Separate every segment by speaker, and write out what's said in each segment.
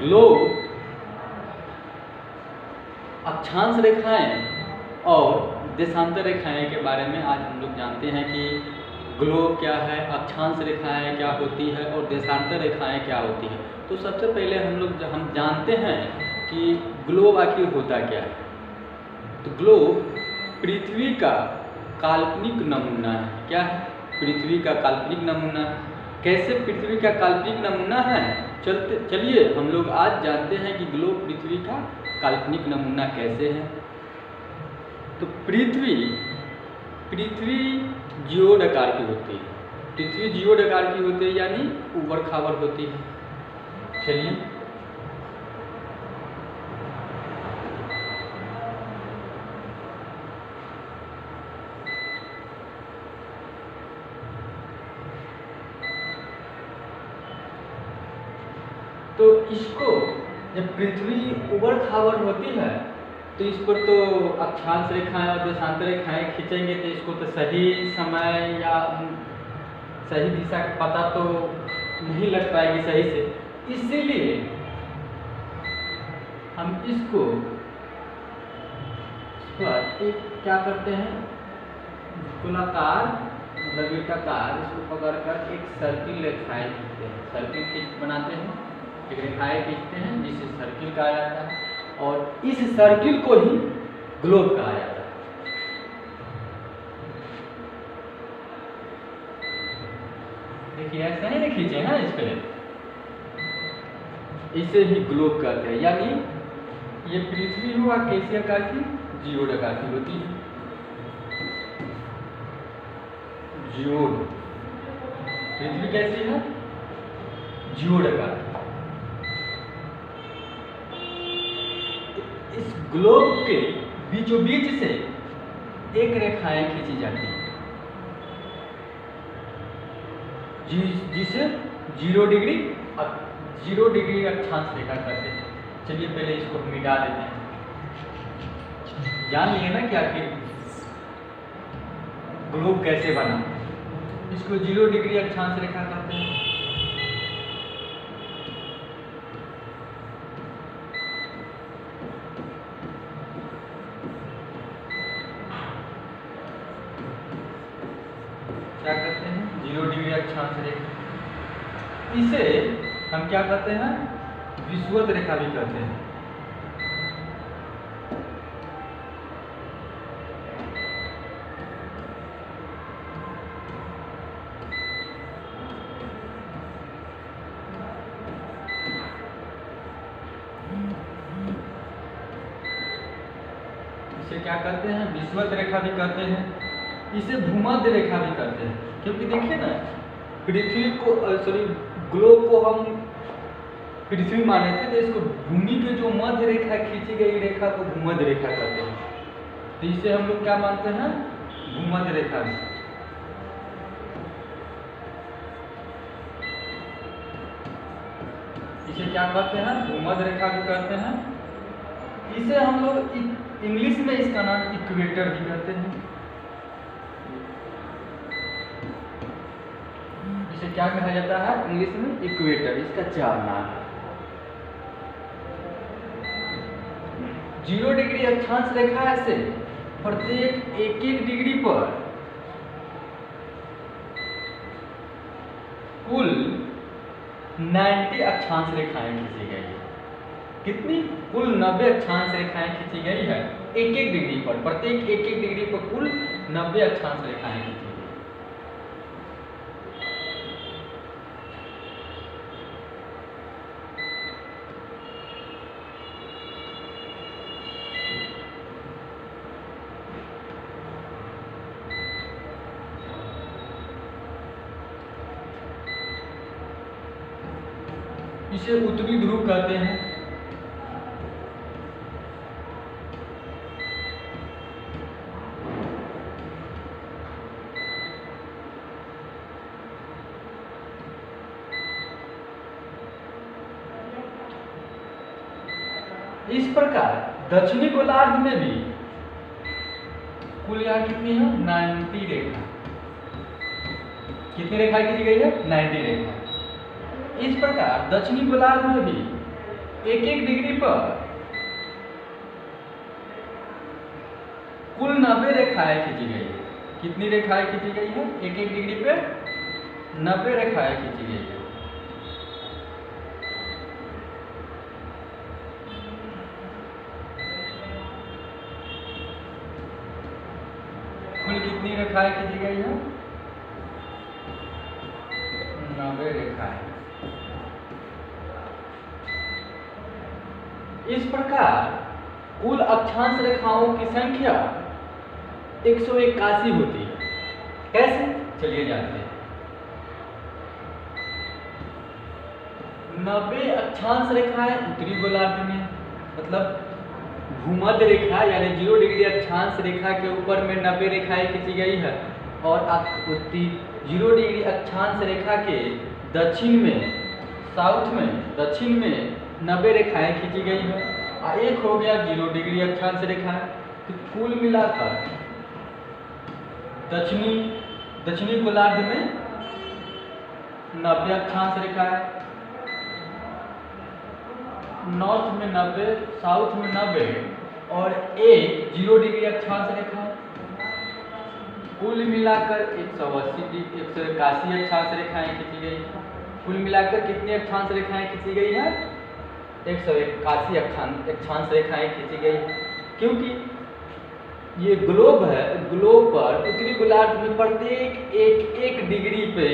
Speaker 1: Globe, अक्षांश रेखाएं और देशांतर रेखाएं के बारे में आज हम लोग जानते हैं कि ग्लोब क्या है, अक्षांश रेखाएं क्या होती है और देशांतर रेखाएं क्या होती हैं। तो सबसे पहले हम जानते हैं कि ग्लोब आखिर होता क्या है। तो ग्लोब पृथ्वी का काल्पनिक नमूना है। क्या है? पृथ्वी का काल्पनिक नमूना है। कैसे पृथ्वी का काल्पनिक नमूना है? चलिए हम लोग आज जानते हैं कि ग्लोब पृथ्वी का काल्पनिक नमूना कैसे है। तो पृथ्वी जियोड आकार की होती है। पृथ्वी जियोड आकार की होती है, यानी ऊबड़ खाबड़ होती है। चलिए तो इसको जब पृथ्वी ऊबड़ खाबड़ होती है तो इस पर तो अक्षांश रेखाएं और देशांतर रेखाएं खींचेंगे तो इसको तो सही समय या सही दिशा का पता तो नहीं लग पाएगी सही से। इसीलिए हम इसको एक क्या करते हैं, गोलाकार मतलब वृत्ताकार इसको पकड़कर एक सर्किल रेखाएं खींचते हैं। सर्किल बनाते हैं, एक रेखाएं खींचते हैं जिसे सर्किल कहा जाता है और इस सर्किल को ही ग्लोब कहा जाता है। देखिए ऐसा नहीं खींचे हैं इस पे, इसे ही ग्लोब कहते हैं। यानी ये पृथ्वी हुआ कैसे आकार की? जियोड आकार की होती है। जियोड, पृथ्वी कैसी है? जियोड आकार। इस ग्लोब के बीचों बीच से एक रेखाएं खींची जाती है जिसे 0 डिग्री अक्षांश रेखा कहते हैं। चलिए पहले इसको मिटा देते हैं। जान लिए ना कि आखिर ग्लोब कैसे बना। इसको 0 डिग्री अक्षांश रेखा कहते हैं। क्या कहते हैं? 0 डिग्री अक्षांश रेखा। इसे हम क्या कहते हैं? विषुवत रेखा भी कहते हैं। इसे क्या कहते हैं? विषुवत रेखा भी कहते हैं। इसे भूमध्य रेखा भी कहते हैं, क्योंकि देखिए ना, पृथ्वी को ग्लोब को हम पृथ्वी माने थे तो इसको भूमि के जो मध्य रेखा खींची गई रेखा को भूमध्य रेखा कहते हैं। तो इसे हम लोग क्या मानते हैं? भूमध्य रेखा। इसे क्या कहते हैं? भूमध्य रेखा भी कहते हैं। इसे हम लोग इंग्लिश में इसका नाम इक्वेटर भी कहते हैं। इसे क्या कहा जाता है इंग्लिश में? इक्वेटर। इसका 4 नाम है। 0 डिग्री अक्षांश रेखा से प्रत्येक 1 डिग्री पर कुल 90 अक्षांश रेखाएं खींची गई है। कितनी? कुल 90 अक्षांश रेखाएं खींची गई है 1 डिग्री पर। प्रत्येक 1 डिग्री पर कुल 90 अक्षांश रेखाएं खींची गई। इसे उत्तरी ध्रुव कहते हैं। इस प्रकार दक्षिणी गोलार्ध में भी कुल यहाँ कितनी है? 90 रेखा। कितनी रेखाएं खींची गई है? 90 रेखा। इस प्रकार दक्षिणी गोलार्ध में भी एक एक डिग्री पर कुल 90 रेखाएं खींची गई है। कितनी रेखाएं खींची गई है? एक एक डिग्री पे 90 रेखाएं खींची गई है। कुल कितनी रेखाएं खींची गई है? 90 रेखाएं। इस प्रकार कुल अक्षांश रेखाओं की संख्या 181 होती है। कैसे? चलिए जानते हैं। 90 अक्षांश रेखाएं उत्तरी गोलार्ध में, मतलब भूमध्य रेखा यानी 0 डिग्री अक्षांश रेखा के ऊपर में 90 रेखाएं खींची गई है, और 0 डिग्री अक्षांश रेखा के दक्षिण में, साउथ में, दक्षिण में 90 रेखाएं खींची गई है। और एक हो गया 0 डिग्री अक्षांश रेखा। तो कुल मिलाकर दक्षिणी गोलार्ध में 90 अक्षांश रेखा है, नॉर्थ में 90, साउथ में 90 और एक 0 डिग्री अक्षांश रेखा। कुल मिलाकर 181 अक्षांश रेखाएं खींची गई। कुल मिलाकर कितनी अक्षांश रेखाएं खींची गई है? 181 अक्षांश रेखाएं खींची गई है। क्योंकि ये ग्लोब है, ग्लोब पर उत्तरी गोलार्ध में प्रत्येक एक डिग्री पे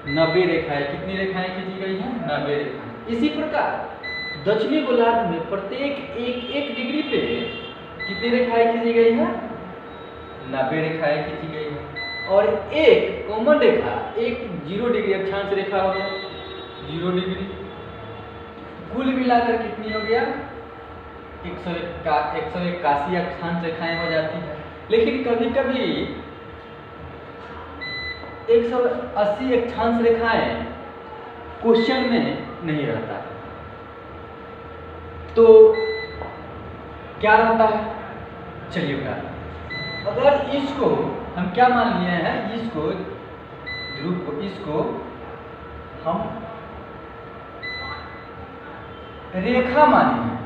Speaker 1: 90 रेखाएं, कितनी रेखाएं खींची गई हैं? 90 रेखाएं। इसी प्रकार दक्षिणी गोलार्ध में प्रत्येक एक डिग्री पे कितनी रेखाएं खींची गई हैं? 90 रेखाएं खींची गई है। और एक कॉमन रेखा, एक 0 डिग्री अक्षांश रेखा हो गया, 0 डिग्री। कुल मिलाकर कितनी हो गया? 181 अक्षांश रेखाएं हो जाती है। लेकिन कभी कभी 180 अक्षांश रेखाएं क्वेश्चन में नहीं रहता, तो क्या रहता है? चलिए बता। अगर इसको हम क्या मान लिए हैं, इसको ध्रुव को, इसको हम रेखा माने हैं,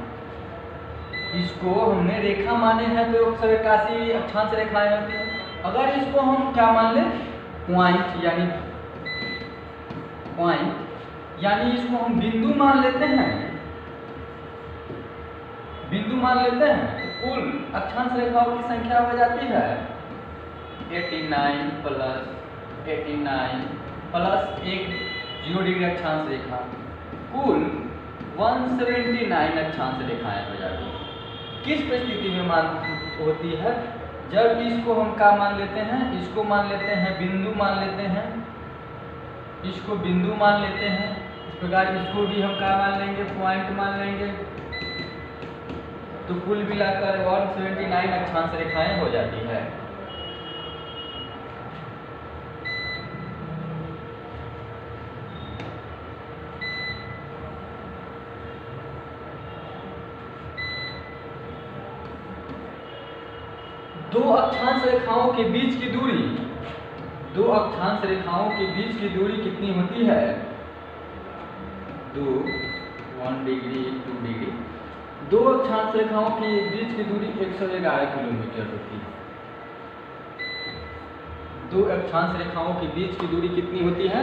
Speaker 1: इसको हमने रेखा माने हैं, तो 181 अक्षांश रेखाएं होती हैं। अगर इसको हम क्या मान लें? पॉइंट, यानी इसको हम बिंदु मान लेते हैं, बिंदु मान लेते हैं, तो कुल अक्षांश रेखाओं की संख्या हो जाती है 89 प्लस एक 0 डिग्री अक्षांश रेखा, कुल 179 अक्षांश रेखाएं हो जाती है। किस परिस्थिति में मान होती है? जब इसको हम क्या मान लेते हैं? इसको मान लेते हैं बिंदु, मान लेते हैं, इसको बिंदु मान लेते हैं। इस प्रकार इसको भी हम क्या मान लेंगे? पॉइंट मान लेंगे। तो कुल मिलाकर 179 अक्षांश रेखाएं हो जाती है। दो अक्षांश रेखाओं के बीच की दूरी, दो अक्षांश रेखाओं के बीच की दूरी कितनी होती है? 1 डिग्री 2 डिग्री। दो अक्षांश रेखाओं के बीच की दूरी 111 किलोमीटर होती है। दो अक्षांश रेखाओं के बीच की दूरी कितनी होती है?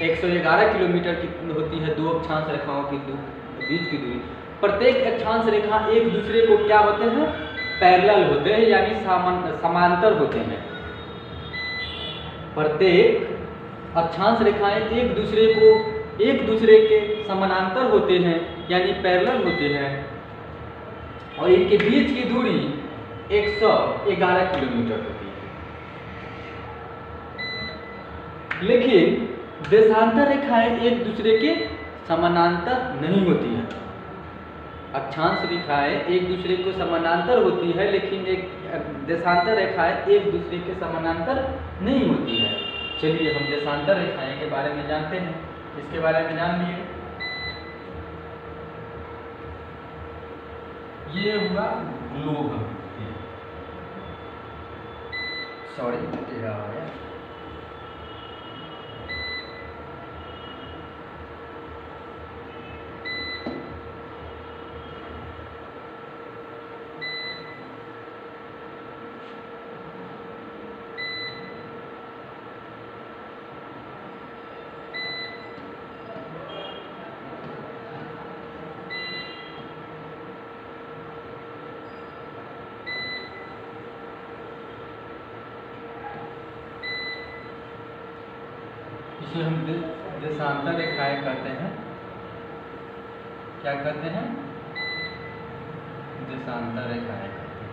Speaker 1: 111 किलोमीटर कितनी होती है दो अक्षांश रेखाओं की बीच की दूरी। प्रत्येक अक्षांश रेखा एक दूसरे को क्या होते हैं? पैरेलल होते हैं, यानी समांतर होते हैं। प्रत्येक अक्षांश रेखाएं एक दूसरे के समानांतर होते हैं, यानी पैरेलल होते हैं, और इनके बीच की दूरी 111 किलोमीटर होती है। लेकिन देशांतर रेखाएं एक दूसरे के समानांतर नहीं होती हैं। अक्षांश रेखाएं एक दूसरे को समानांतर होती है, लेकिन एक देशांतर रेखाएं एक दूसरे के समानांतर नहीं होती है। चलिए हम देशांतर रेखाएं के बारे में जानते हैं। इसके बारे में जान लिए। ये हुआ ग्लोब, सॉरी तेरा हो गया। इसे हम देशांतर रेखाएं कहते हैं। क्या कहते हैं? देशांतर रेखाएं कहते हैं।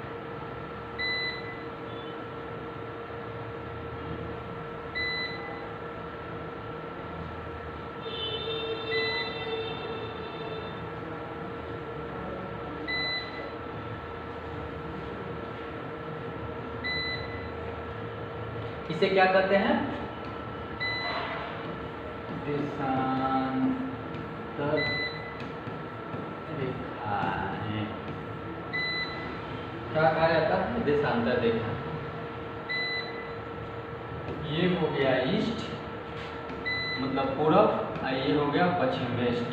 Speaker 1: इसे क्या कहते हैं? देशांतर रेखाएं। क्या कहा जाता है? देशांतर रेखा। ये हो गया ईस्ट मतलब पूरब, और ये हो गया पश्चिम वेस्ट।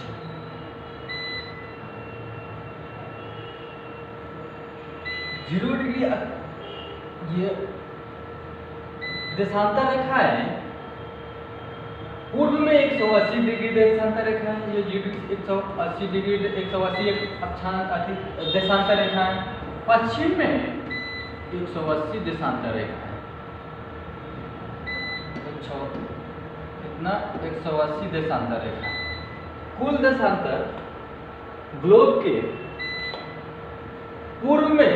Speaker 1: जीरो डिग्री ये देशांतर रेखा है। पूर्व में 180 डिग्री देशांतर रेखा है, ये 180 डिग्री 180 अक्षांश देशांतर रेखा है। पश्चिम में 180 देशांतर रेखा है। कितना? 180 देशांतर रेखा। कुल देशांतर ग्लोब के पूर्व में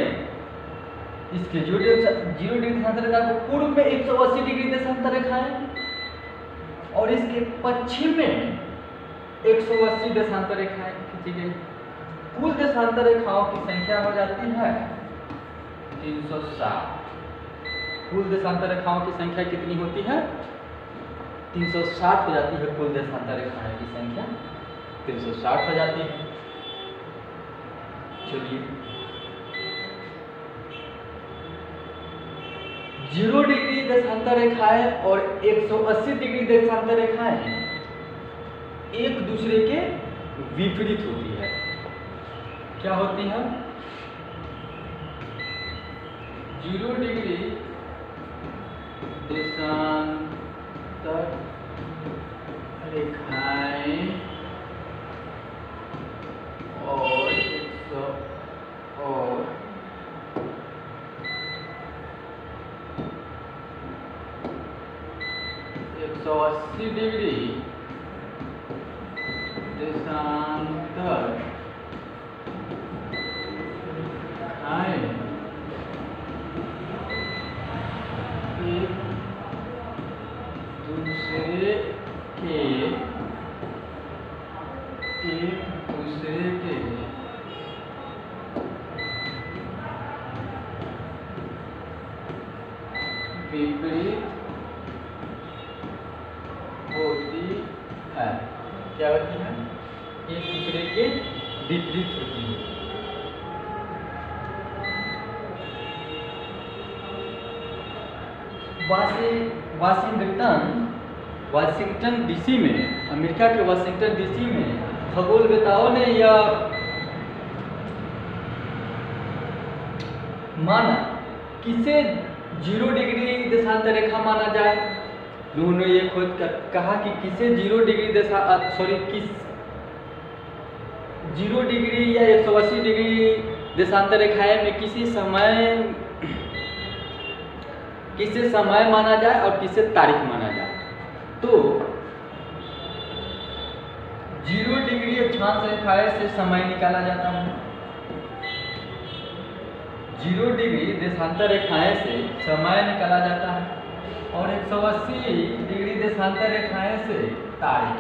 Speaker 1: इसके जीरो डिग्री देशांतर रेखा को पूर्व में 180 डिग्री देशांतर रेखा है, और इसके पश्चिम में 180 देशांतर रेखाएं खींची गई। कुल देशांतर रेखाओं की संख्या हो जाती है 360। कुल देशांतर रेखाओं की संख्या कितनी होती है? 360 हो जाती है। कुल देशांतर रेखाएं की संख्या 360 हो जाती है। चलिए, 0 डिग्री देशांतर रेखाएं और 180 डिग्री देशांतर रेखाएं एक दूसरे के विपरीत होती है। क्या होती है? 0 डिग्री देशांतर रेखाएं और 180 डिग्री देशांतर रेखाएं एक दूसरे के विपरीत होती है। क्या होती है? एक दूसरे के विपरीत होती है। वाशिंगटन डीसी में, अमेरिका के वाशिंगटन डीसी में खगोलवेताओं ने यह माना किसे 0 डिग्री देशांतर रेखा माना जाए। उन्होंने ये खोज कर कहा कि किसे 0 डिग्री किस 0 डिग्री या 180 डिग्री देशांतर रेखाएं में किसे समय माना जाए और किसे तारीख माना जाए। तो 0 डिग्री अक्षांश रेखाएं से समय निकाला जाता है। 0 डिग्री देशांतर रेखाएं से समय निकाला जाता है, और 180 डिग्री देशांतर रेखाएं से तारीख।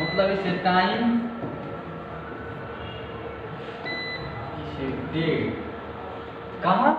Speaker 1: मतलब इसे टाइम, इसे डेट। कहाँ